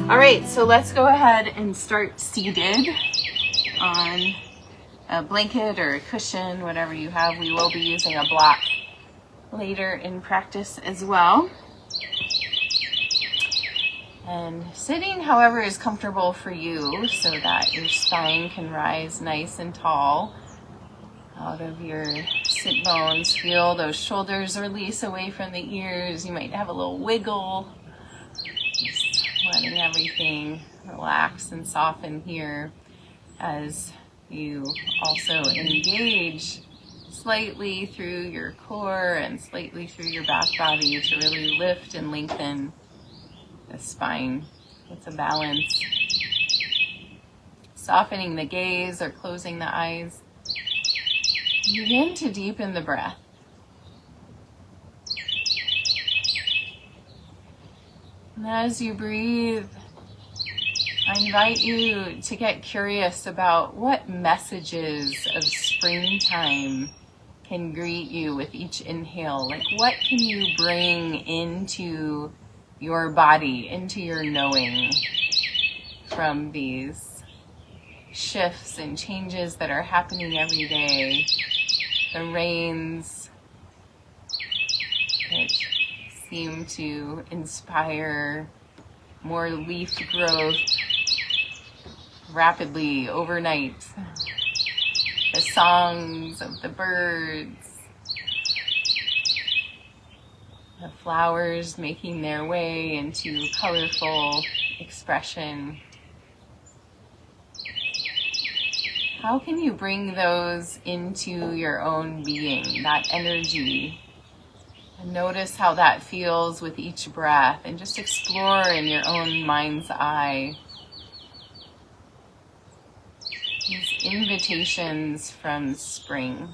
All right, so let's go ahead and start seated on a blanket or a cushion, whatever you have. We will be using a block later in practice as well. And sitting, however, is comfortable for you so that your spine can rise nice and tall out of your sit bones. Feel those shoulders release away from the ears. You might have a little wiggle. Just letting everything relax and soften here as you also engage slightly through your core and slightly through your back body to really lift and lengthen the spine. It's a balance. Softening the gaze or closing the eyes. Begin to deepen the breath. And as you breathe, I invite you to get curious about what messages of springtime can greet you with each inhale. Like, what can you bring into your body, into your knowing from these shifts and changes that are happening every day? The rains that seem to inspire more leaf growth rapidly overnight. The songs of the birds, the flowers making their way into colorful expression. How can you bring those into your own being, that energy? And notice how that feels with each breath, and just explore in your own mind's eye these invitations from spring.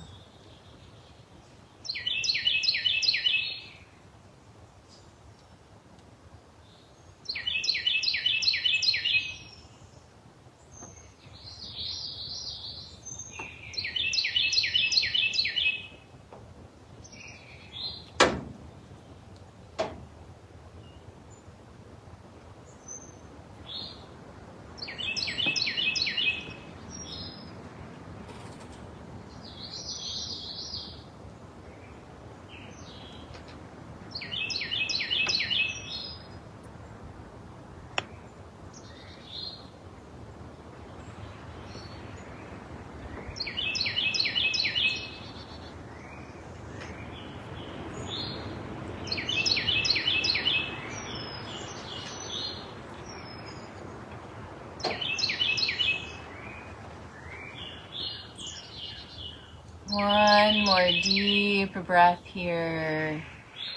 One more deep breath here,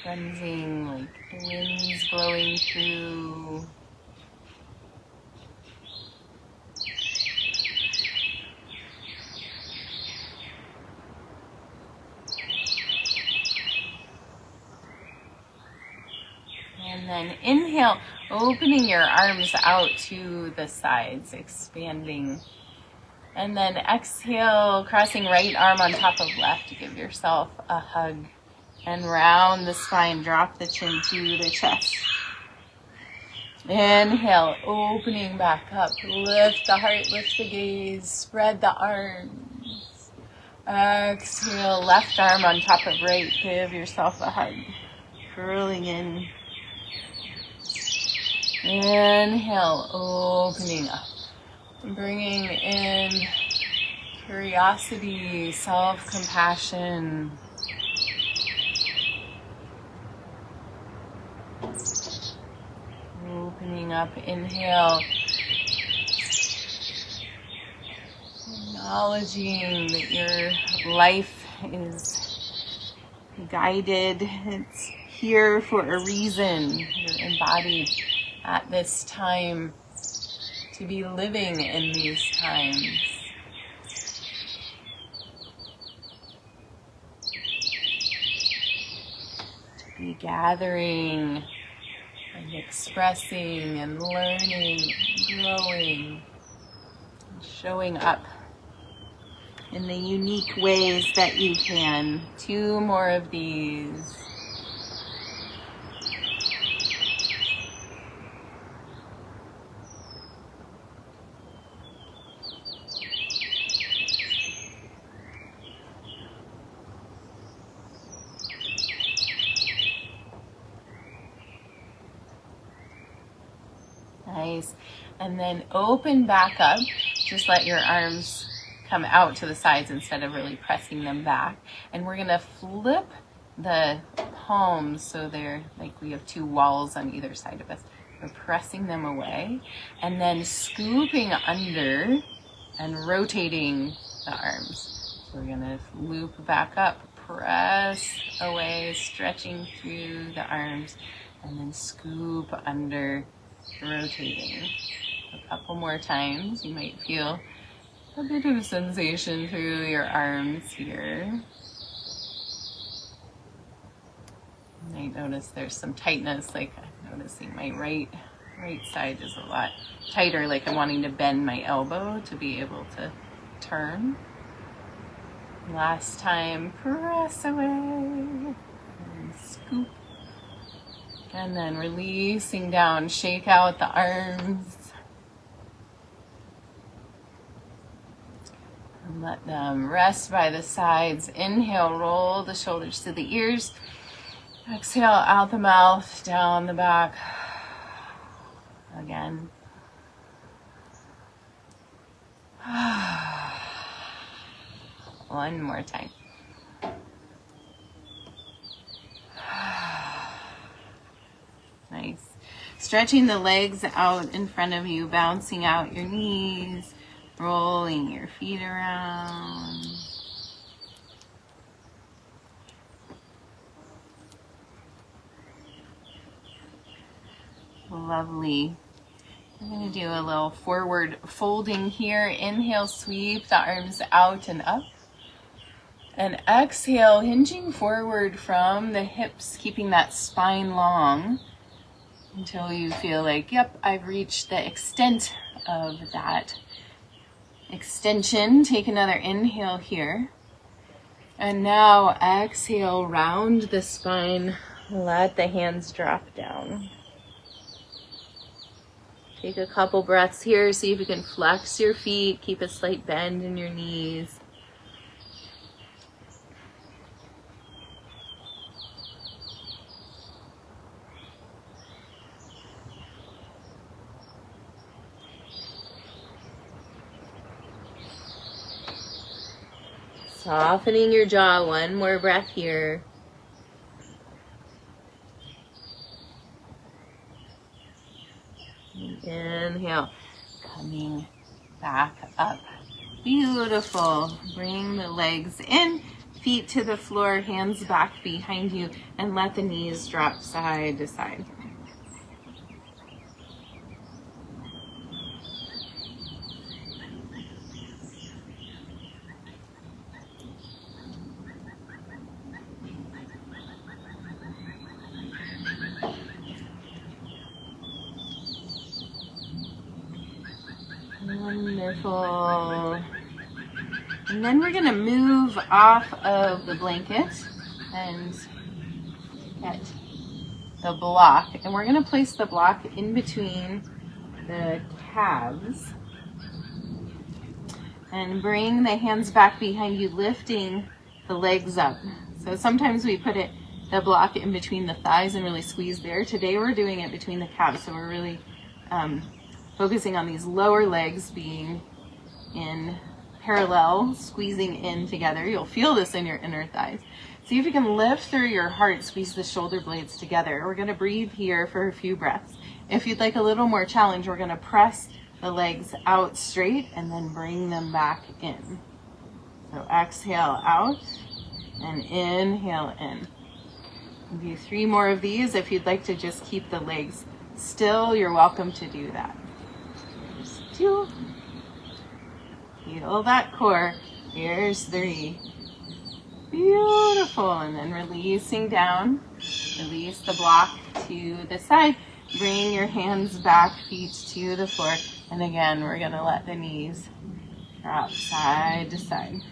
cleansing like the winds blowing through. And then inhale, opening your arms out to the sides, expanding. And then exhale, crossing right arm on top of left to give yourself a hug. And round the spine, drop the chin to the chest. Inhale, opening back up. Lift the heart, lift the gaze, spread the arms. Exhale, left arm on top of right. Give yourself a hug. Curling in. Inhale, opening up. Bringing in curiosity, self-compassion. Opening up, inhale. Acknowledging that your life is guided. It's here for a reason. You're embodied at this time to be living in these times. To be gathering and expressing and learning, growing, and showing up in the unique ways that you can. 2 more of these. nice. And then open back up. Just let your arms come out to the sides instead of really pressing them back. And we're gonna flip the palms so they're like we have two walls on either side of us. We're pressing them away and then scooping under and rotating the arms. So we're gonna loop back up, press away, stretching through the arms, and then scoop under, rotating. A couple more times. You might feel a bit of sensation through your arms here. You might notice there's some tightness, like I'm noticing my right side is a lot tighter, like I'm wanting to bend my elbow to be able to turn. Last time, press away and scoop. And then releasing down, shake out the arms. And let them rest by the sides. Inhale, roll the shoulders to the ears. Exhale out the mouth, down the back. Again. One more time. Nice. Stretching the legs out in front of you, bouncing out your knees, rolling your feet around. Lovely. I'm going to do a little forward folding here. Inhale, sweep the arms out and up. And exhale, hinging forward from the hips, keeping that spine long until you feel like, yep, I've reached the extent of that extension. Take another inhale here. And now exhale, round the spine. Let the hands drop down. Take a couple breaths here. See if you can flex your feet. Keep a slight bend in your knees. Softening your jaw. One more breath here. Inhale, coming back up. Beautiful. Bring the legs in, feet to the floor, hands back behind you, and let the knees drop side to side. Wonderful. And then we're going to move off of the blanket and get the block. And we're going to place the block in between the calves. And bring the hands back behind you, lifting the legs up. So sometimes we put the block in between the thighs and really squeeze there. Today we're doing it between the calves. So we're really focusing on these lower legs being in parallel, squeezing in together. You'll feel this in your inner thighs. See if you can lift through your heart, squeeze the shoulder blades together. We're going to breathe here for a few breaths. If you'd like a little more challenge, we're going to press the legs out straight and then bring them back in. So exhale out and inhale in. We'll do 3 more of these. If you'd like to just keep the legs still, you're welcome to do that. Here's 2. Feel that core. Here's 3. Beautiful. And then releasing down. Release the block to the side. Bring your hands back, feet to the floor. And again, we're going to let the knees drop side to side.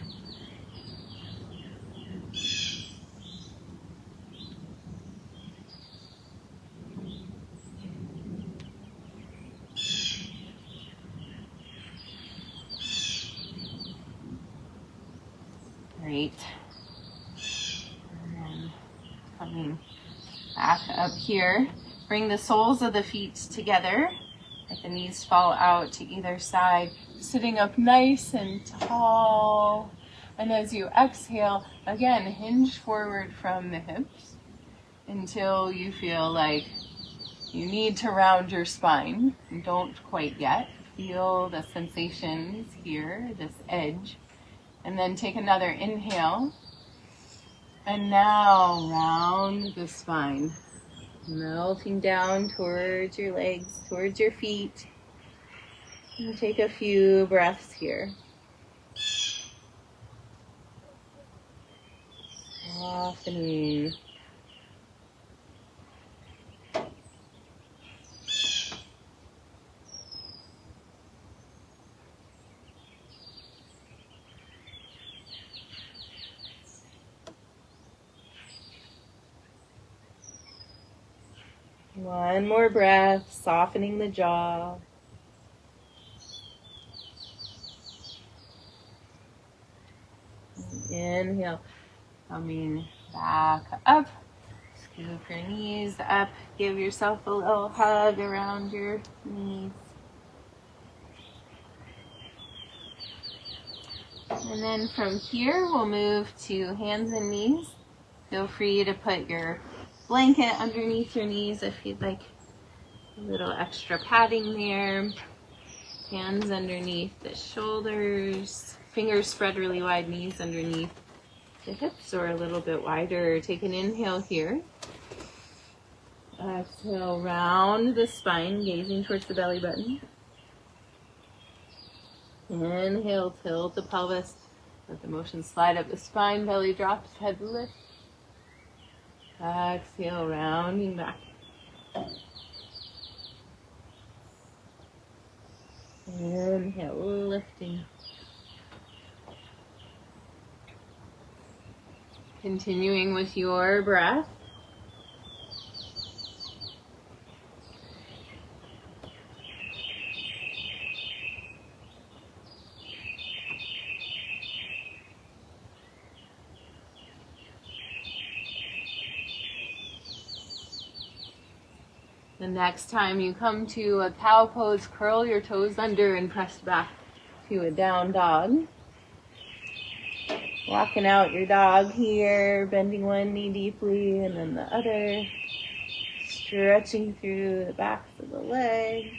Great. And coming back up here. Bring the soles of the feet together. Let the knees fall out to either side, sitting up nice and tall. And as you exhale, again, hinge forward from the hips until you feel like you need to round your spine. You don't quite yet. Feel the sensations here, this edge. And then take another inhale. And now round the spine, melting down towards your legs, towards your feet. And take a few breaths here. Softening. One more breath, softening the jaw. Inhale, coming back up. Scoop your knees up. Give yourself a little hug around your knees. And then from here, we'll move to hands and knees. Feel free to put your blanket underneath your knees if you'd like a little extra padding there. Hands underneath the shoulders. Fingers spread really wide, knees underneath the hips or a little bit wider. Take an inhale here. Exhale, round the spine, gazing towards the belly button. Inhale, tilt the pelvis. Let the motion slide up the spine, belly drops, head lifts. Exhale, rounding back. Inhale, lifting. Continuing with your breath. The next time you come to a cow pose, curl your toes under and press back to a down dog. Walking out your dog here, bending one knee deeply and then the other. Stretching through the backs of the legs.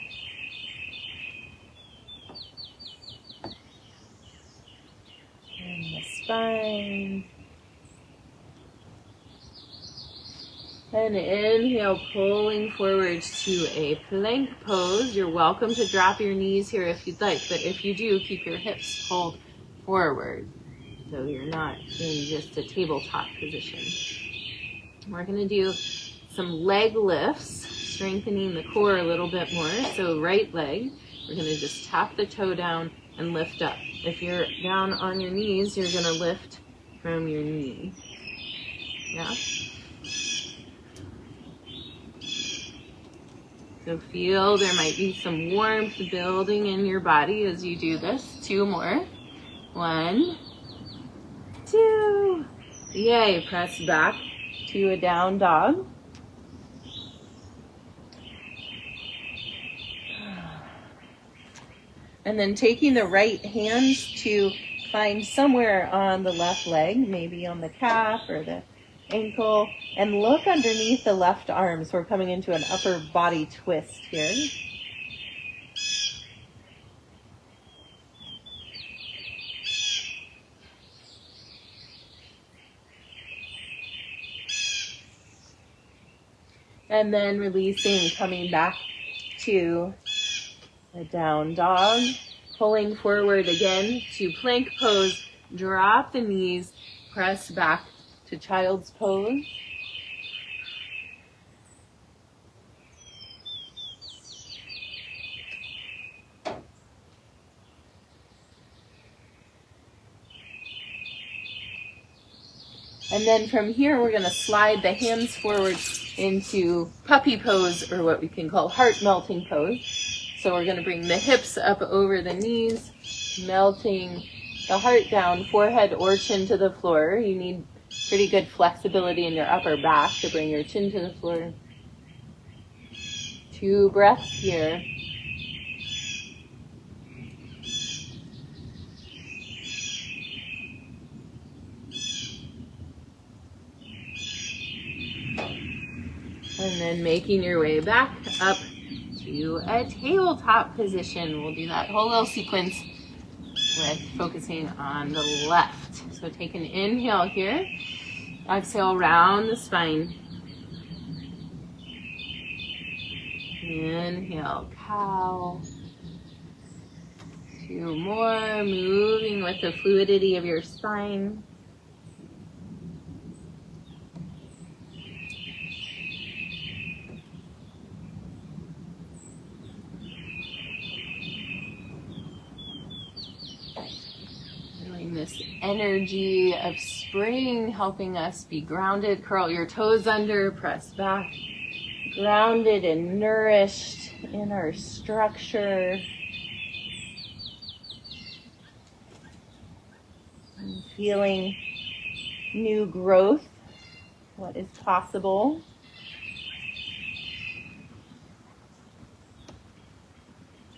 And the spine. And inhale, pulling forwards to a plank pose. You're welcome to drop your knees here if you'd like, but if you do, keep your hips pulled forward so you're not in just a tabletop position. We're going to do some leg lifts, strengthening the core a little bit more. So right leg, we're going to just tap the toe down and lift up. If you're down on your knees, you're going to lift from your knee. Yeah? So feel there might be some warmth building in your body as you do this. 2 more. 1, 2. Yay. Press back to a down dog. And then taking the right hand to find somewhere on the left leg, maybe on the calf or the ankle, and look underneath the left arm. So we're coming into an upper body twist here. And then releasing, coming back to a down dog, pulling forward again to plank pose, drop the knees, press back to child's pose. And then from here, we're going to slide the hands forward into puppy pose, or what we can call heart melting pose. So we're going to bring the hips up over the knees, melting the heart down, forehead or chin to the floor. You need pretty good flexibility in your upper back to bring your chin to the floor. 2 breaths here. then making your way back up to a tabletop position. We'll do that whole little sequence with focusing on the left. So take an inhale here. Exhale, round the spine. Inhale, cow. 2 more, moving with the fluidity of your spine. Feeling this energy of spring helping us be grounded. Curl your toes under, press back. Grounded and nourished in our structure. And feeling new growth, what is possible.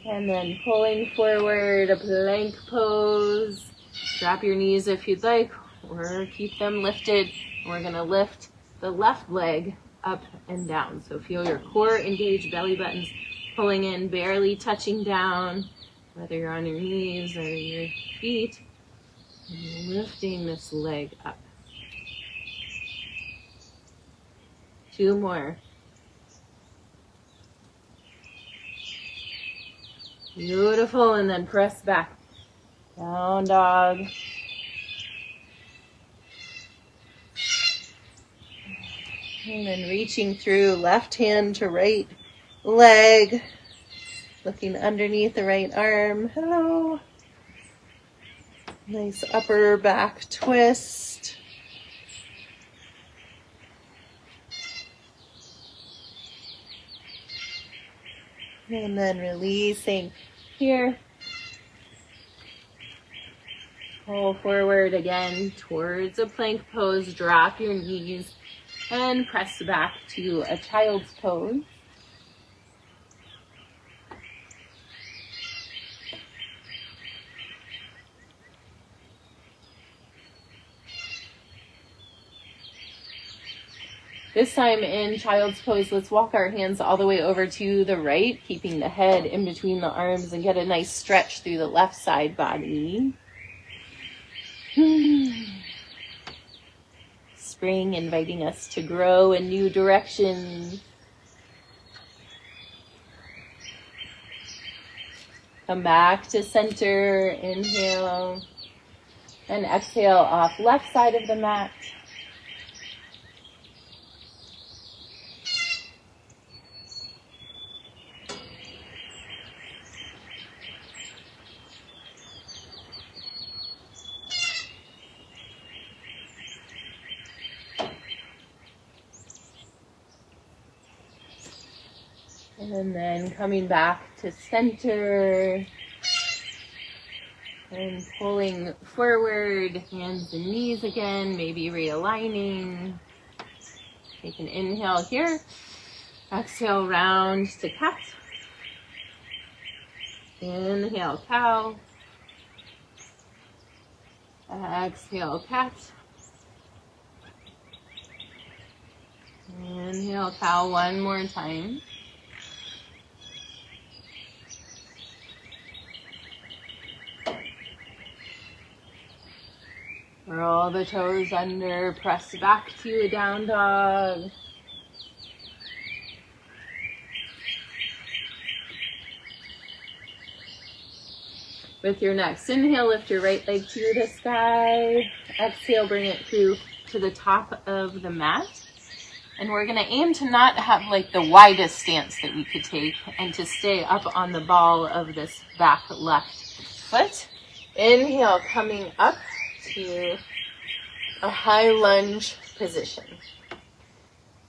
And then pulling forward, a plank pose. Drop your knees if you'd like, or keep them lifted. We're gonna lift the left leg up and down. So feel your core engage, belly buttons pulling in, barely touching down, whether you're on your knees or your feet, and lifting this leg up. 2 more. Beautiful, and then press back. Down dog. And then reaching through left hand to right leg, looking underneath the right arm. Hello. Nice upper back twist. And then releasing here. Pull forward again towards a plank pose. Drop your knees and press back to a child's pose. This time in child's pose, let's walk our hands all the way over to the right, keeping the head in between the arms, and get a nice stretch through the left side body. Spring inviting us to grow in new directions. Come back to center, inhale, and exhale off left side of the mat. And then coming back to center and pulling forward, hands and knees again, maybe realigning. Take an inhale here. Exhale, round to cat. Inhale, cow. Exhale, cat. Inhale, cow, one more time. Roll the toes under, press back to a down dog. With your next inhale, lift your right leg to the sky. Exhale, bring it through to the top of the mat. And we're gonna aim to not have like the widest stance that we could take and to stay up on the ball of this back left foot. Inhale, coming up to a high lunge position.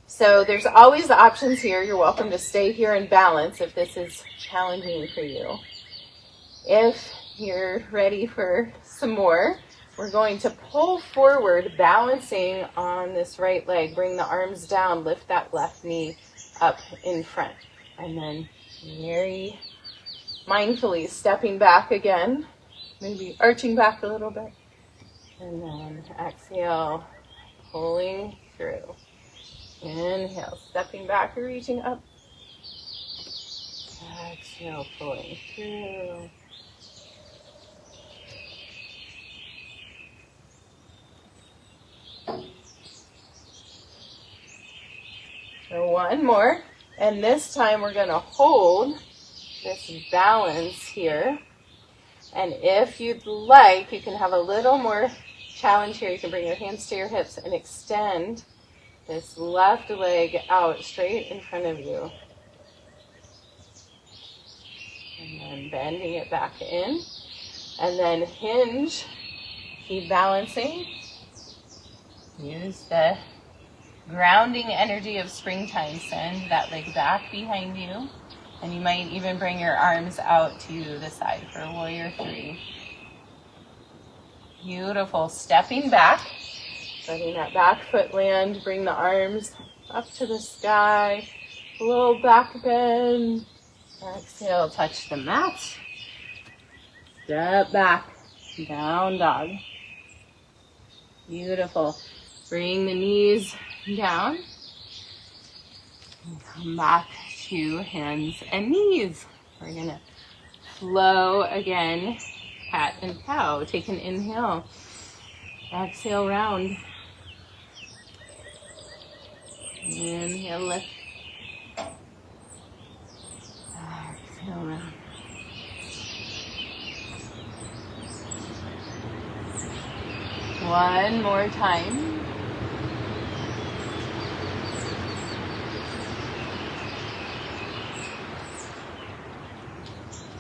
So there's always the options here. You're welcome to stay here in balance if this is challenging for you. If you're ready for some more, we're going to pull forward, balancing on this right leg. Bring the arms down, lift that left knee up in front. And then very mindfully stepping back again, maybe arching back a little bit. And then exhale, pulling through. Inhale, stepping back, reaching up. Exhale, pulling through. So one more, and this time we're going to hold this balance here. And if you'd like, you can have a little more challenge here. You can bring your hands to your hips and extend this left leg out straight in front of you. And then bending it back in. And then hinge. Keep balancing. Use the grounding energy of springtime. Send that leg back behind you. And you might even bring your arms out to the side for warrior three. Beautiful. Stepping back. Letting that back foot land. Bring the arms up to the sky. A little back bend. Exhale, touch the mat. Step back. Down dog. Beautiful. Bring the knees down. And come back to hands and knees. We're going to flow again. Cat and cow. Take an inhale. Exhale, round. Inhale, lift. Exhale, round. One more time.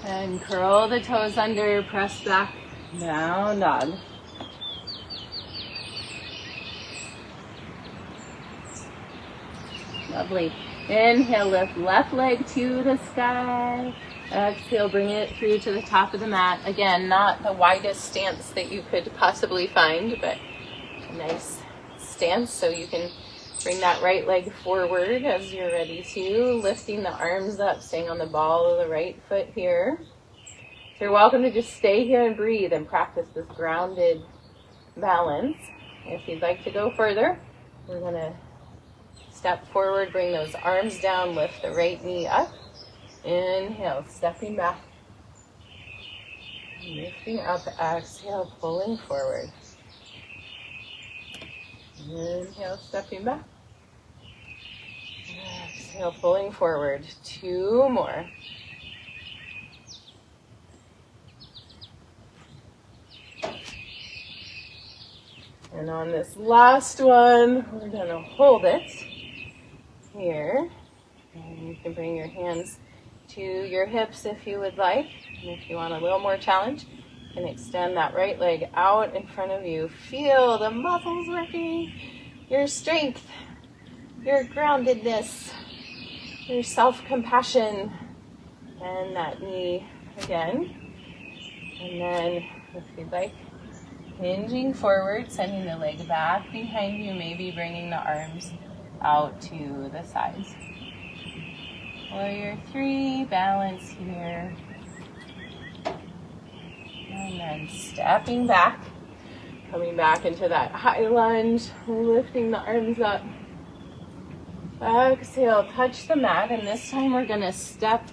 And curl the toes under, press back, down dog. Lovely. Inhale, lift left leg to the sky. Exhale, bring it through to the top of the mat. Again, not the widest stance that you could possibly find, but a nice stance so you can bring that right leg forward as you're ready to. Lifting the arms up, staying on the ball of the right foot here. So you're welcome to just stay here and breathe and practice this grounded balance. If you'd like to go further, we're going to step forward, bring those arms down, lift the right knee up. Inhale, stepping back. Lifting up, exhale, pulling forward. Inhale, stepping back. Exhale, pulling forward. Two more. And on this last one, we're going to hold it here. And you can bring your hands to your hips if you would like. And if you want a little more challenge, you can extend that right leg out in front of you. Feel the muscles working, your strength, your groundedness, your self-compassion, and that knee again. And then if you'd like, hinging forward, sending the leg back behind you, maybe bringing the arms out to the sides. Warrior three, balance here. And then stepping back, coming back into that high lunge, lifting the arms up. Exhale, touch the mat, and this time we're going to step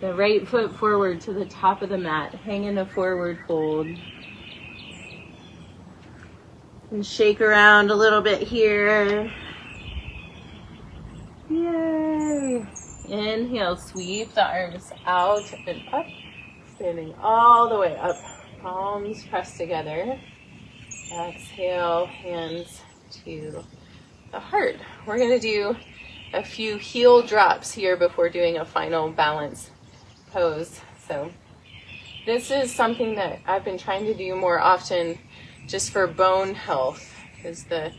the right foot forward to the top of the mat, hang in a forward fold. And shake around a little bit here. Yay! Inhale, sweep the arms out and up, standing all the way up. Palms pressed together. Exhale, hands to the heart. We're going to do a few heel drops here before doing a final balance pose. So this is something that I've been trying to do more often just for bone health, because the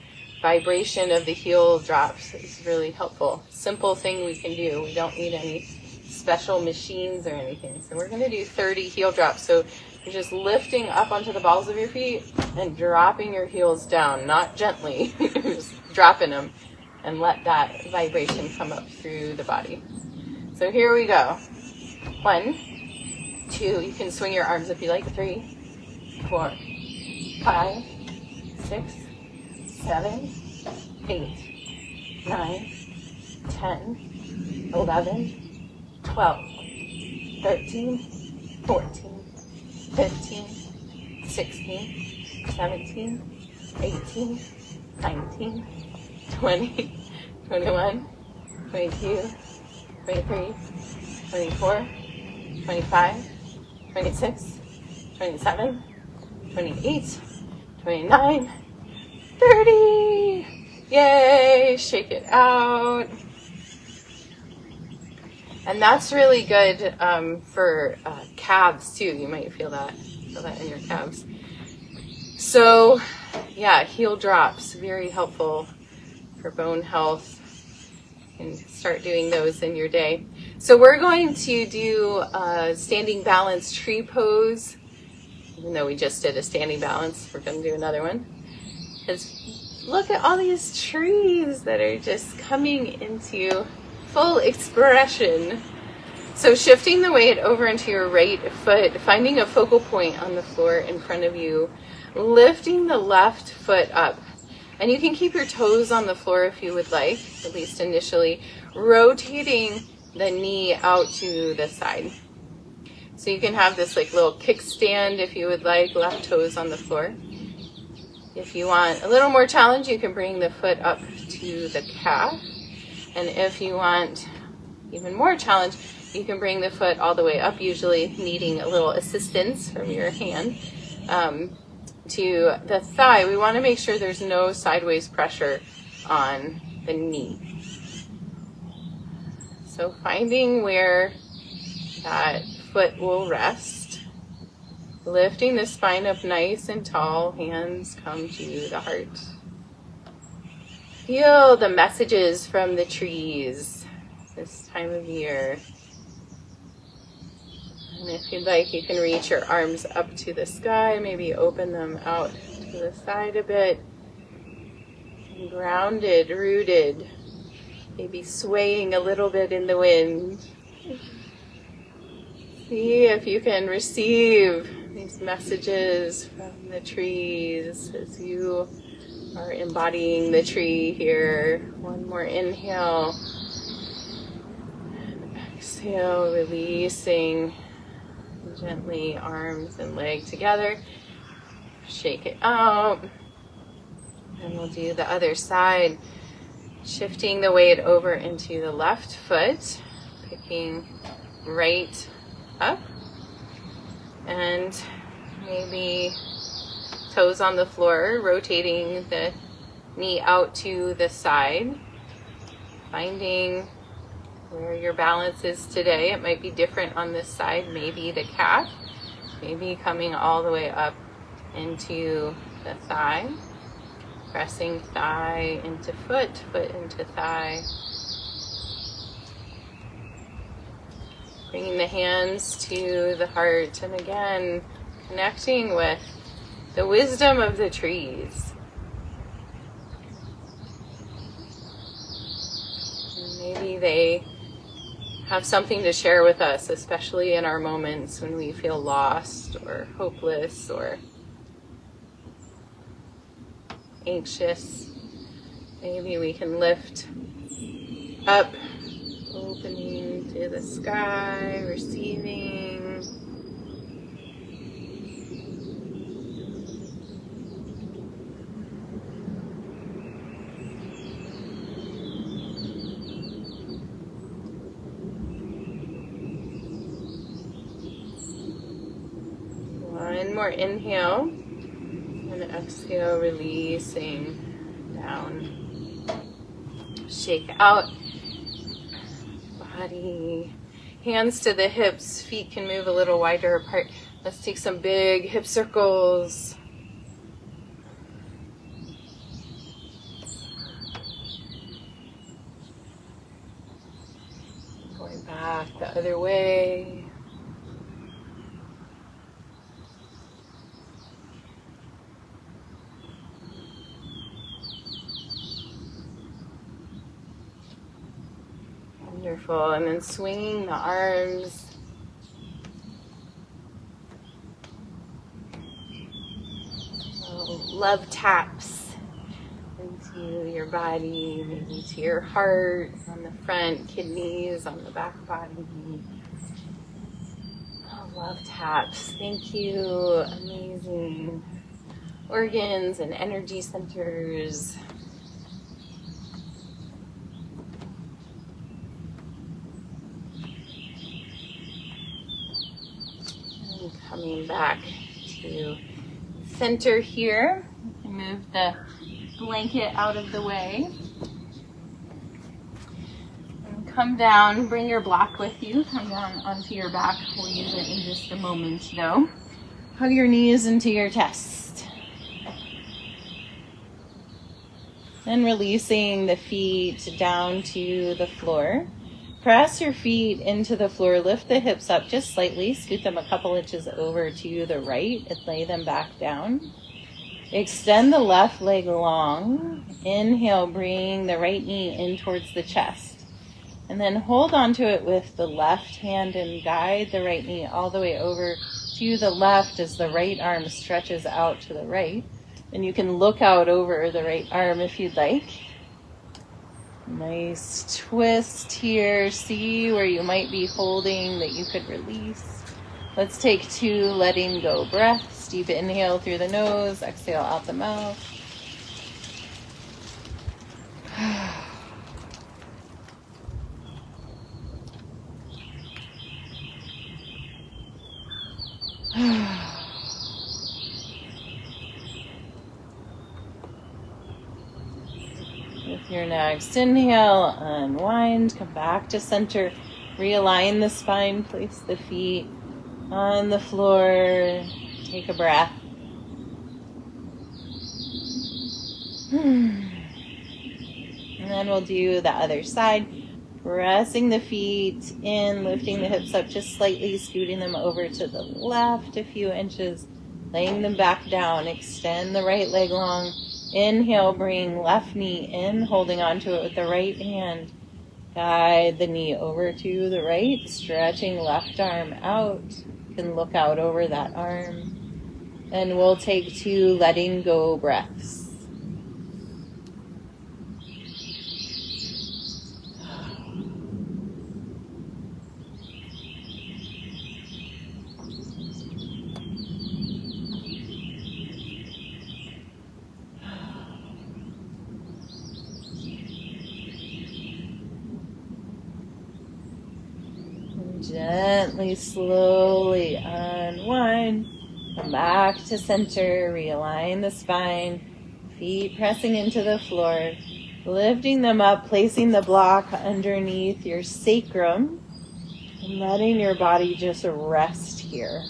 vibration of the heel drops is really helpful. Simple thing we can do. We don't need any special machines or anything. So we're going to do 30 heel drops. So you're just lifting up onto the balls of your feet and dropping your heels down, not gently, just dropping them, and let that vibration come up through the body. So here we go. 1, 2, you can swing your arms if you like. 3, 4, 5, 6, 7, 8, 9, 10, 11, 12, 13, 14, 15, 16, 17, 18, 19, 20, 21, 22, 23, 24, 25, 26, 27, 28, 29, 30. Yay! Shake it out. And that's really good for calves too. You might feel that in your calves. So yeah, heel drops, very helpful for bone health. And start doing those in your day. So we're going to do a standing balance tree pose. Even though we just did a standing balance, we're going to do another one. Because look at all these trees that are just coming into full expression. So shifting the weight over into your right foot, finding a focal point on the floor in front of you, lifting the left foot up. And you can keep your toes on the floor if you would like, at least initially, rotating the knee out to the side. So you can have this like little kickstand if you would like, left toes on the floor. If you want a little more challenge, you can bring the foot up to the calf. And if you want even more challenge, you can bring the foot all the way up, usually needing a little assistance from your hand, to the thigh. We want to make sure there's no sideways pressure on the knee. So finding where that foot will rest, lifting the spine up nice and tall, hands come to the heart. Feel the messages from the trees this time of year. And if you'd like, you can reach your arms up to the sky, maybe open them out to the side a bit. Grounded, rooted, maybe swaying a little bit in the wind. See if you can receive these messages from the trees as you are embodying the tree here. One more inhale. And exhale, releasing. Gently, arms and leg together. Shake it out. And we'll do the other side. Shifting the weight over into the left foot. Picking right up. And maybe toes on the floor. Rotating the knee out to the side. Finding where your balance is today. It might be different on this side, maybe the calf, maybe coming all the way up into the thigh, pressing thigh into foot, foot into thigh, bringing the hands to the heart, and again, connecting with the wisdom of the trees. And maybe they have something to share with us, especially in our moments when we feel lost or hopeless or anxious. Maybe we can lift up, opening to the sky, receiving. One more inhale, and exhale, releasing down. Shake out. Body, hands to the hips, feet can move a little wider apart. Let's take some big hip circles. Going back the other way. Wonderful. And then swinging the arms. Love taps into Feel your body, maybe to your heart, on the front, kidneys, on the back body. Oh, love taps. Thank you. Amazing organs and energy centers. And coming back to center here. Move the blanket out of the way. And come down, bring your block with you. Come down onto your back. We'll use it in just a moment though. Hug your knees into your chest. And releasing the feet down to the floor. Press your feet into the floor. Lift the hips up just slightly. Scoot them a couple inches over to the right and lay them back down. Extend the left leg long. Inhale, bring the right knee in towards the chest. And then hold on to it with the left hand and guide the right knee all the way over to the left as the right arm stretches out to the right. And you can look out over the right arm if you'd like. Nice twist here. See where you might be holding that you could release. Let's take 2 letting go breaths. Deep inhale through the nose, exhale out the mouth. With your next inhale, unwind, come back to center. Realign the spine, place the feet on the floor. Take a breath. And then we'll do the other side. Pressing the feet in, lifting the hips up just slightly, scooting them over to the left a few inches, laying them back down. Extend the right leg long. Inhale, bring left knee in, holding onto it with the right hand. Guide the knee over to the right, stretching left arm out. You can look out over that arm. And we'll take 2 letting go breaths. Gently, slowly unwind. Come back to center. Realign the spine. Feet pressing into the floor. Lifting them up, placing the block underneath your sacrum. And letting your body just rest here.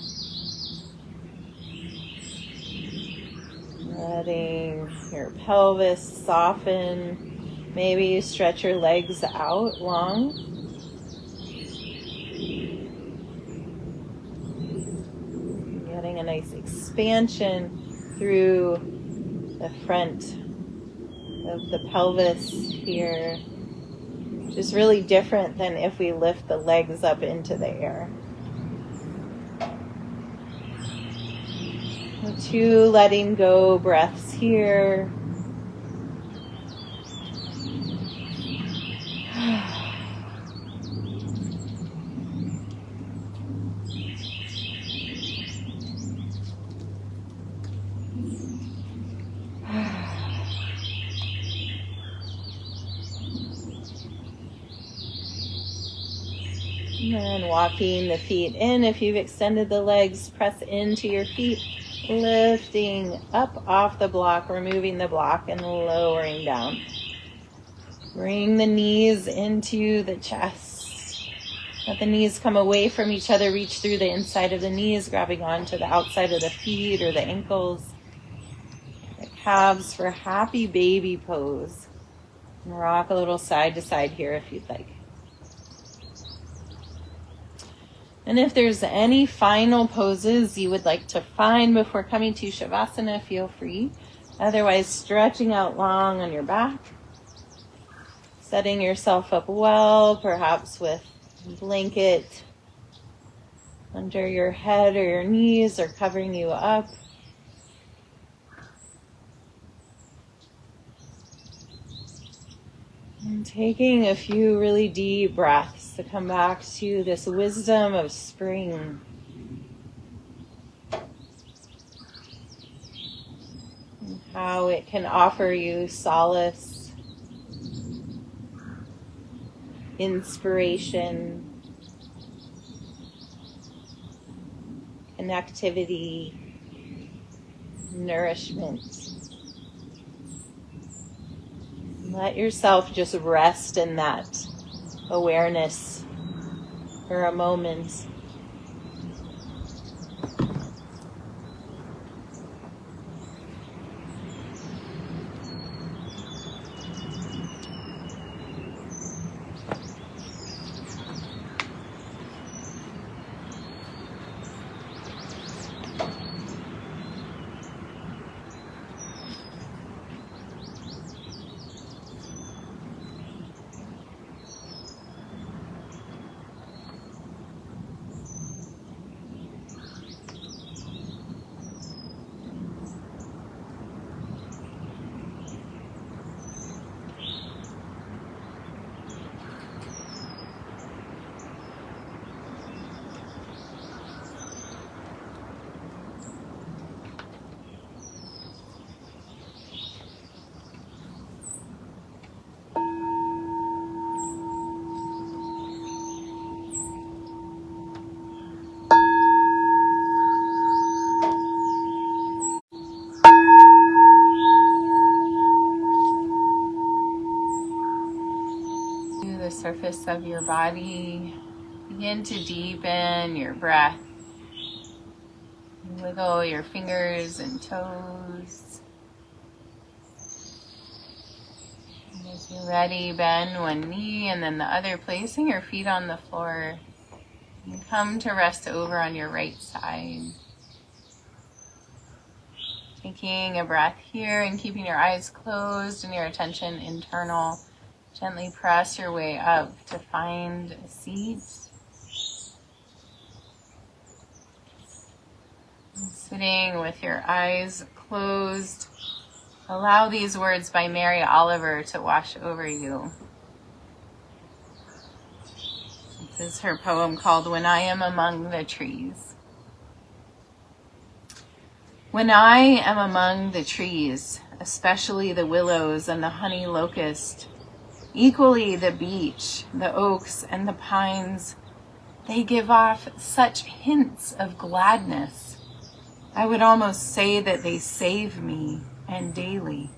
Letting your pelvis soften. Maybe you stretch your legs out long. Getting a nice expansion through the front of the pelvis here. Just really different than if we lift the legs up into the air. 2 letting go breaths here. And walking the feet in. If you've extended the legs, press into your feet, lifting up off the block, removing the block and lowering down. Bring the knees into the chest. Let the knees come away from each other. Reach through the inside of the knees, grabbing onto the outside of the feet or the ankles. The calves for happy baby pose. And rock a little side to side here if you'd like. And if there's any final poses you would like to find before coming to Shavasana, feel free. Otherwise, stretching out long on your back. Setting yourself up well, perhaps with a blanket under your head or your knees or covering you up. Taking a few really deep breaths to come back to this wisdom of spring. And how it can offer you solace, inspiration, connectivity, nourishment. Let yourself just rest in that awareness for a moment. The surface of your body. Begin to deepen your breath. Wiggle your fingers and toes. And as you're ready, bend one knee and then the other, placing your feet on the floor. And come to rest over on your right side. Taking a breath here and keeping your eyes closed and your attention internal. Gently press your way up to find a seat. And sitting with your eyes closed, allow these words by Mary Oliver to wash over you. This is her poem called When I Am Among the Trees. When I am among the trees, especially the willows and the honey locust, equally the beech, the oaks, and the pines, they give off such hints of gladness. I would almost say that they save me, and daily.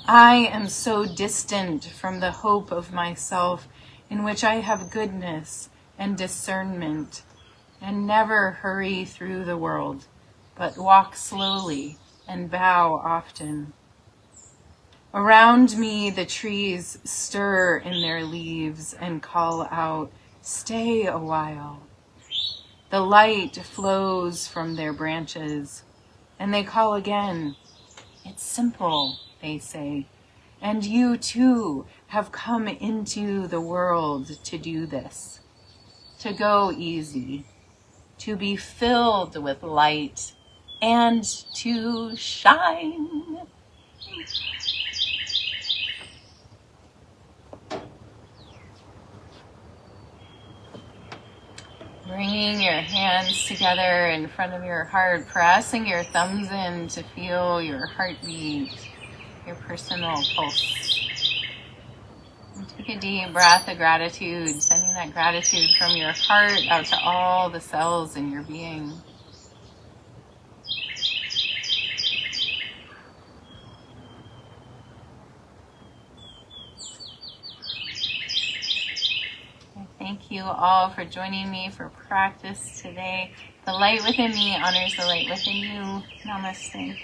I am so distant from the hope of myself, in which I have goodness and discernment, and never hurry through the world, but walk slowly and bow often. Around me the trees stir in their leaves and call out, "Stay a while." The light flows from their branches, and they call again. "It's simple," they say, "and you too have come into the world to do this, to go easy, to be filled with light, and to shine." Bringing your hands together in front of your heart, pressing your thumbs in to feel your heartbeat, your personal pulse. And take a deep breath of gratitude, sending that gratitude from your heart out to all the cells in your being. Thank you all for joining me for practice today. The light within me honors the light within you. Namaste.